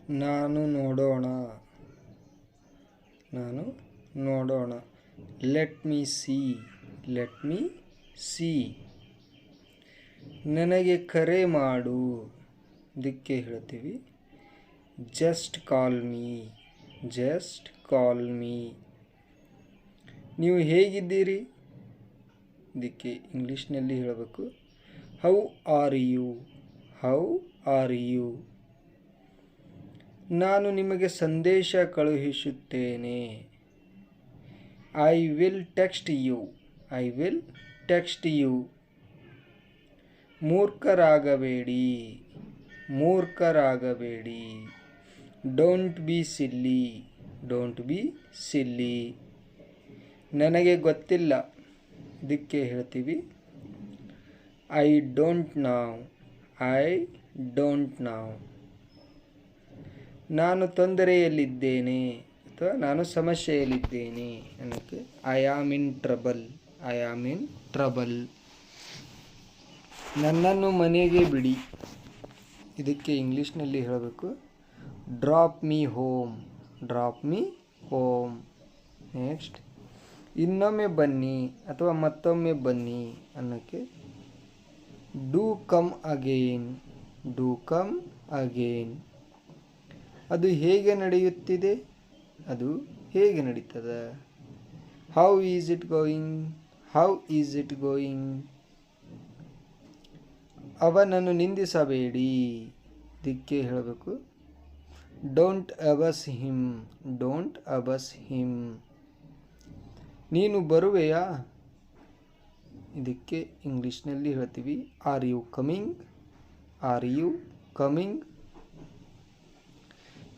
ನಾನು ನೋಡೋಣ. ನಾನು ನೋಡೋಣ. Let me see. Let me see. ನನಗೆ ಕರೆ ಮಾಡು. ಇದಕ್ಕೆ ಹೇಳ್ತೀವಿ just call me. Just call me. ನೀವು ಹೇಗಿದ್ದೀರಿ? ಇದಕ್ಕೆ ಇಂಗ್ಲೀಷ್ನಲ್ಲಿ ಹೇಳಬೇಕು how are you. How are you. ನಾನು ನಿಮಗೆ ಸಂದೇಶ ಕಳುಹಿಸುತ್ತೇನೆ. I will text you. I will text you. ಮೂರ್ಖರಾಗಬೇಡಿ. ಮೂರ್ಖರಾಗಬೇಡಿ. Don't be silly. Don't be silly. ನನಗೆ ಗೊತ್ತಿಲ್ಲ. ಇದಕ್ಕೆ ಹೇಳ್ತೀವಿ I don't know. I don't know. ನಾನು ತೊಂದರೆಯಲ್ಲಿದ್ದೇನೆ ಅಥವಾ ನಾನು ಸಮಸ್ಯೆಯಲ್ಲಿದ್ದೇನೆ ಅನ್ನೋಕ್ಕೆ I am in trouble. I am in trouble. ನನ್ನನ್ನು ಮನೆಗೆ ಬಿಡಿ. ಇದಕ್ಕೆ ಇಂಗ್ಲೀಷ್ನಲ್ಲಿ ಹೇಳಬೇಕು drop me home. Drop me home. Next ಇನ್ನೊಮ್ಮೆ ಬನ್ನಿ ಅಥವಾ ಮತ್ತೊಮ್ಮೆ ಬನ್ನಿ ಅನ್ನೋಕ್ಕೆ do come again. Do come again. ಅದು ಹೇಗೆ ನಡೆಯುತ್ತಿದೆ? ಅದು ಹೇಗೆ ನಡೀತದೆ? How is it going. How is it going. ಅವನನ್ನು ನಿಂದಿಸಬೇಡಿ. ಇದಕ್ಕೆ ಹೇಳಬೇಕು don't abuse him. Don't abuse him. ನೀನು ಬರುವೆಯಾ? ಇದಕ್ಕೆ ಇಂಗ್ಲೀಷ್ನಲ್ಲಿ ಹೇಳ್ತೀವಿ are you coming. Are you coming.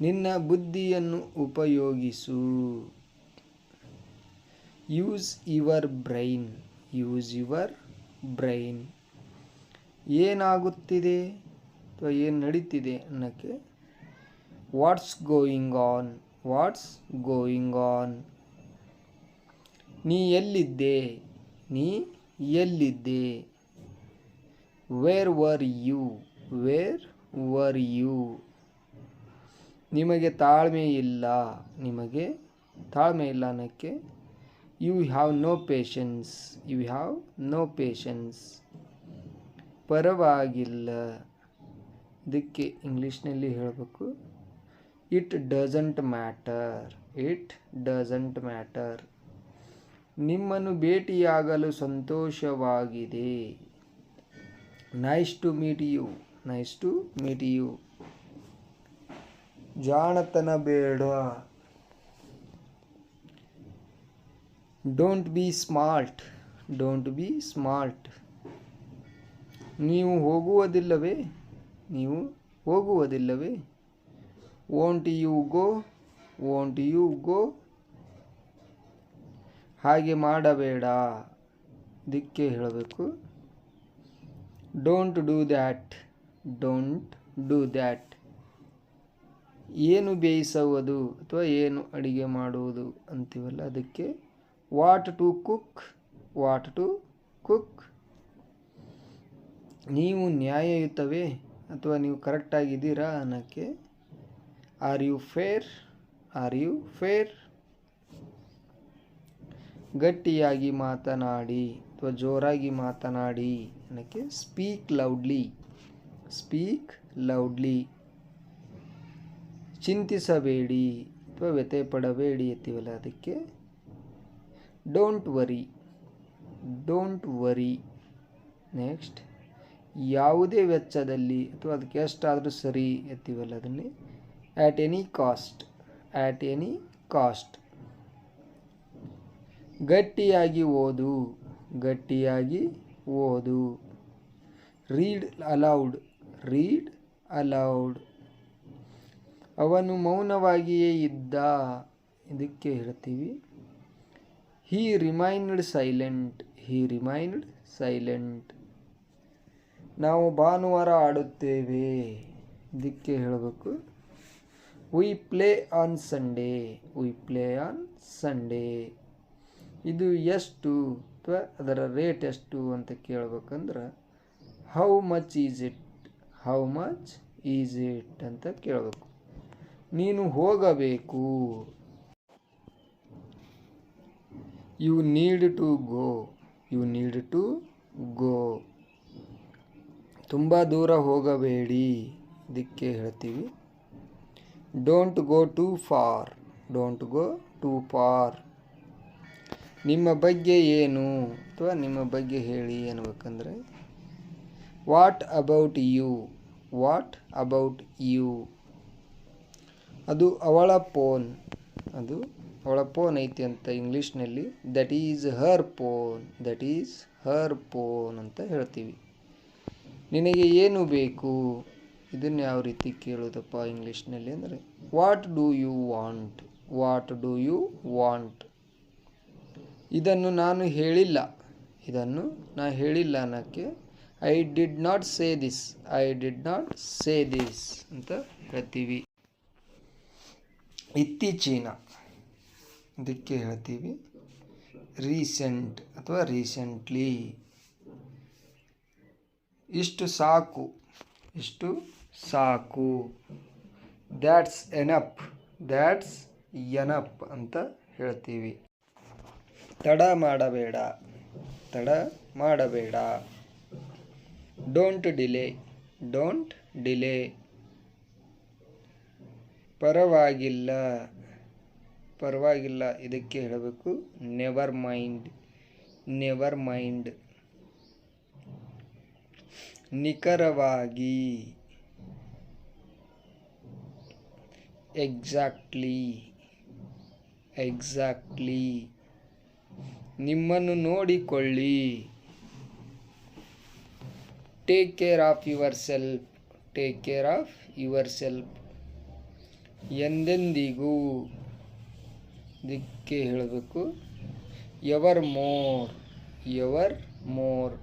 ನಿನ್ನ ಬುದ್ಧಿಯನ್ನು ಉಪಯೋಗಿಸು. Use your brain. Use your brain. ಏನಾಗುತ್ತಿದೆ ಅಥವಾ ಏನು ನಡೀತಿದೆ ಅನ್ನೋಕ್ಕೆ what's going on. What's going on. ನೀ ಎಲ್ಲಿದ್ದೆ? ನೀ ಎಲ್ಲಿದ್ದೆ? Where were you. Where were you. ನಿಮಗೆ ತಾಳ್ಮೆ ಇಲ್ಲ. ನಿಮಗೆ ತಾಳ್ಮೆ ಇಲ್ಲ ಅನ್ನೋಕ್ಕೆ you have no patience. You have no patience. ಪರವಾಗಿಲ್ಲ. ಇದಕ್ಕೆ ಇಂಗ್ಲೀಷ್ನಲ್ಲಿ ಹೇಳಬೇಕು it doesn't matter. It doesn't matter. ನಿಮ್ಮನ್ನು ಭೇಟಿಯಾಗಲು ಸಂತೋಷವಾಗಿದೆ. Nice to meet you. Nice to meet you. ಜಾಣತನ ಬೇಡ. Don't be smart. Don't be smart. ನೀವು ಹೋಗುವುದಿಲ್ಲವೇ? ನೀವು ಹೋಗುವುದಿಲ್ಲವೇ? Won't you go. Won't you go. ಹಾಗೆ ಮಾಡಬೇಡ. ಇದಕ್ಕೆ ಹೇಳಬೇಕು don't do that. Don't do that. ಏನು ಬೇಯಿಸುವುದು ಅಥವಾ ಏನು ಅಡಿಗೆ ಮಾಡುವುದು ಅಂತೀವಲ್ಲ ಅದಕ್ಕೆ what to cook. What to cook. ನೀವು ನ್ಯಾಯಯುತವೇ ಅಥವಾ ನೀವು ಕರೆಕ್ಟಾಗಿದ್ದೀರಾ ಅನ್ನೋಕ್ಕೆ are you fair. Are you fair. ಗಟ್ಟಿಯಾಗಿ ಮಾತನಾಡಿ ಅಥವಾ ಜೋರಾಗಿ ಮಾತನಾಡಿ ಅನ್ನೋಕ್ಕೆ ಸ್ಪೀಕ್ ಲೌಡ್ಲಿ. Speak loudly. ಚಿಂತಿಸಬೇಡಿ ಅಥವಾ ವ್ಯಥೆ ಪಡಬೇಡಿ ಅಂತೀವಲ್ಲ ಅದಕ್ಕೆ don't worry. Don't worry. Next ಯಾವುದೇ ವೆಚ್ಚದಲ್ಲಿ ಅಥವಾ ಅದಕ್ಕೆ ಎಷ್ಟಾದರೂ ಸರಿ ಅಂತೀವಲ್ಲ ಅದನ್ನೇ at any cost. At any cost. ಗಟ್ಟಿಯಾಗಿ ಓದು. ಗಟ್ಟಿಯಾಗಿ ಓದು. Read aloud. Read aloud. ಅವನು ಮೌನವಾಗಿಯೇ ಇದ್ದ. ಇದಕ್ಕೆ ಹೇಳ್ತೀವಿ he remained silent. He remained silent. ನಾವು ಭಾನುವಾರ ಆಡುತ್ತೇವೆ. ಇದಕ್ಕೆ ಹೇಳಬೇಕು we play on Sunday. We play on Sunday. ಇದು ಎಷ್ಟು ಅಥವಾ ಅದರ ರೇಟ್ ಎಷ್ಟು ಅಂತ ಕೇಳಬೇಕಂದ್ರೆ how much is it. How much is it ಅಂತ ಕೇಳಬೇಕು. ನೀನು ಹೋಗಬೇಕು. You need to go. You need to ಗೋ. ತುಂಬ ದೂರ ಹೋಗಬೇಡಿ, ಇದಕ್ಕೆ ಹೇಳ್ತೀವಿ don't go too far. Don't go too far. ನಿಮ್ಮ ಬಗ್ಗೆ ಏನು ಅಥವಾ ನಿಮ್ಮ ಬಗ್ಗೆ ಹೇಳಿ ಅನ್ಬೇಕಂದ್ರೆ what about you. What about you. ಅದು ಅವಳ ಫೋನ್. ಅದು ಅವಳ ಫೋನ್ ಐತಿ ಅಂತ ಇಂಗ್ಲೀಷ್ನಲ್ಲಿ that is her phone. That is her phone ಅಂತ ಹೇಳ್ತೀವಿ. ನಿನಗೆ ಏನು ಬೇಕು. ಇದನ್ನು ಯಾವ ರೀತಿ ಕೇಳೋದಪ್ಪ ಇಂಗ್ಲೀಷ್ನಲ್ಲಿ ಅಂದರೆ what do you want. What do you want. ಇದನ್ನು ನಾನು ಹೇಳಿಲ್ಲ. ಇದನ್ನು ನಾ ಹೇಳಿಲ್ಲ ಅನ್ನೋಕ್ಕೆ I did not say this. I did not say this ಅಂತ ಹೇಳ್ತೀವಿ. ಇತ್ತೀಚಿನ, ಇದಕ್ಕೆ ಹೇಳ್ತೀವಿ ರೀಸೆಂಟ್ ಅಥವಾ ರೀಸೆಂಟ್ಲಿ. ಇಷ್ಟು ಸಾಕು. ಇಷ್ಟು ಸಾಕು. That's enough. ದ್ಯಾಟ್ಸ್ ಎನಫ್ ಅಂತ ಹೇಳ್ತೀವಿ. ತಡ ಮಾಡಬೇಡ. ತಡ ಮಾಡಬೇಡ. Don't delay. Don't delay. ಪರವಾಗಿಲ್ಲ. ಪರವಾಗಿಲ್ಲ ಇದಕ್ಕೆ ಹೇಳಬೇಕು ನೆವರ್ ಮೈಂಡ್. Never mind. ನಿಖರವಾಗಿ. ಎಕ್ಸಾಕ್ಟ್ಲಿ. ಎಕ್ಸಾಕ್ಟ್ಲಿ. ನಿಮ್ಮನ್ನು ನೋಡಿಕೊಳ್ಳಿ. Take care of your self. Take care of your self. ಎಂದೆಂದಿಗೂ. ಇದಕ್ಕೆ ಹೇಳಬೇಕು ಎವರ್ ಮೋರ್. Ever more.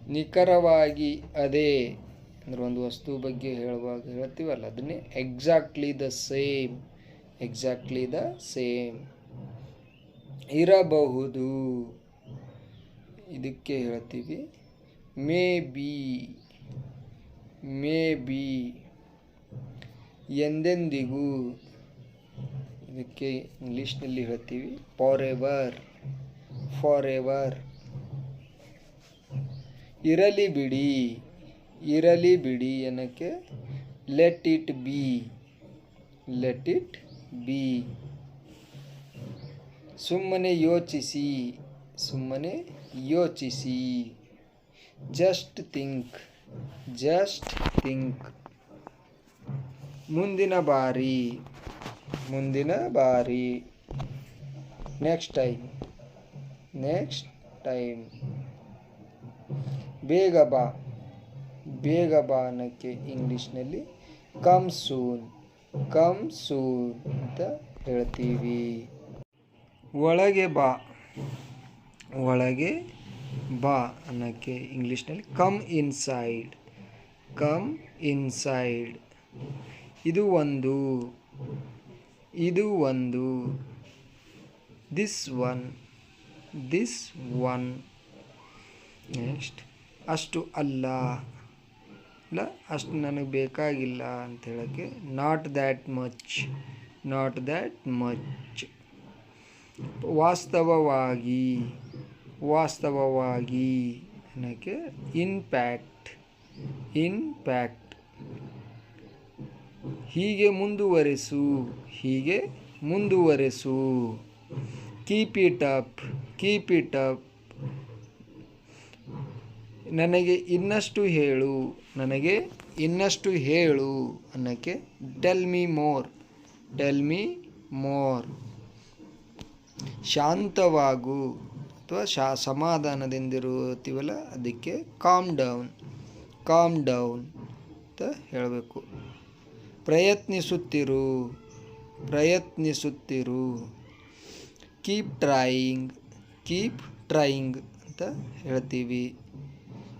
ನಿಖರವಾಗಿ ಅದೇ ಅಂದರೆ ಒಂದು ವಸ್ತು ಬಗ್ಗೆ ಹೇಳುವಾಗ ಹೇಳ್ತೀವಲ್ಲ ಅದನ್ನೇ exactly the same. Exactly the same. ಇರಬಹುದು. ಇದಕ್ಕೆ ಹೇಳ್ತೀವಿ ಮೇ ಬಿ. May be. ಎಂದೆಂದಿಗೂ. ಇದಕ್ಕೆ ಇಂಗ್ಲೀಷ್ನಲ್ಲಿ ಹೇಳ್ತೀವಿ ಫಾರ್ ಎವರ್. For ever. ಇರಲಿ ಬಿಡಿ. ಇರಲಿ ಬಿಡಿ ಅನ್ನೋಕ್ಕೆ let it be. Let it be. ಸುಮ್ಮನೆ ಯೋಚಿಸಿ. ಸುಮ್ಮನೆ ಯೋಚಿಸಿ. Just think. Just think. ಮುಂದಿನ ಬಾರಿ. ಮುಂದಿನ ಬಾರಿ. Next time. Next time. ಬೇಗ ಬಾ. ಬೇಗ ಬಾ ಅನ್ನೋಕ್ಕೆ ಇಂಗ್ಲೀಷ್ನಲ್ಲಿ ಕಮ್ ಸೂನ್. ಕಮ್ ಸೂನ್ ಅಂತ ಹೇಳ್ತೀವಿ. ಒಳಗೆ ಬಾ. ಒಳಗೆ ಬಾ ಅನ್ನೋಕ್ಕೆ ಇಂಗ್ಲೀಷ್ನಲ್ಲಿ ಕಮ್ ಇನ್ಸೈಡ್. Come inside. ಇದು ಒಂದು. ಇದು ಒಂದು. This one. This one. Next ಅಷ್ಟು ಅಲ್ಲ. ಇಲ್ಲ ಅಷ್ಟು ನನಗೆ ಬೇಕಾಗಿಲ್ಲ ಅಂತ ಹೇಳೋಕ್ಕೆ not that much. Not that much. ವಾಸ್ತವವಾಗಿ. ವಾಸ್ತವವಾಗಿ ಅನ್ನೋಕ್ಕೆ ಇನ್ಪ್ಯಾಕ್ಟ್. ಇನ್ಪ್ಯಾಕ್ಟ್. ಹೀಗೆ ಮುಂದುವರೆಸು. ಹೀಗೆ ಮುಂದುವರೆಸು. Keep it up. Keep it up. ನನಗೆ ಇನ್ನಷ್ಟು ಹೇಳು. ನನಗೆ ಇನ್ನಷ್ಟು ಹೇಳು ಅನ್ನೋಕ್ಕೆ tell me more. Tell me more. ಶಾಂತವಾಗು ಅಥವಾ ಸಮಾಧಾನದಿಂದಿರುತ್ತೀವಲ್ಲ ಅದಕ್ಕೆ ಕಾಮ್ ಡೌನ್. ಕಾಮ್ ಡೌನ್ ಅಂತ ಹೇಳಬೇಕು. ಪ್ರಯತ್ನಿಸುತ್ತಿರು. ಪ್ರಯತ್ನಿಸುತ್ತಿರು. Keep trying. ಕೀಪ್ ಟ್ರೈಯಿಂಗ್ ಅಂತ ಹೇಳ್ತೀವಿ.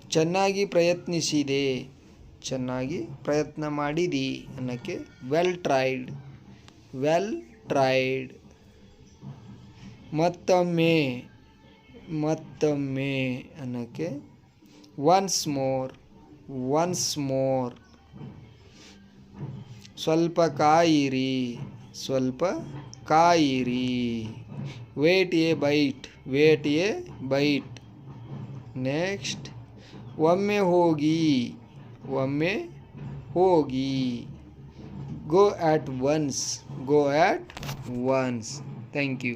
ಚೆನ್ನಾಗಿ ಪ್ರಯತ್ನಿಸಿದೆ. ಚೆನ್ನಾಗಿ ಪ್ರಯತ್ನ ಮಾಡಿದಿ ಅನ್ನೋಕ್ಕೆ ವೆಲ್ ಟ್ರೈಡ್. Well tried. ಮತ್ತೊಮ್ಮೆ. ಮತ್ತೊಮ್ಮೆ ಅನ್ನೋಕ್ಕೆ ಒನ್ಸ್ ಮೋರ್. Once more. ಸ್ವಲ್ಪ ಕಾಯಿರಿ, ಸ್ವಲ್ಪ ಕಾಯಿರಿ. Wait a bit, wait a bit. Next, ಒಮ್ಮೆ ಹೋಗಿ, ಒಮ್ಮೆ ಹೋಗಿ. Go at once, go at once. Thank you.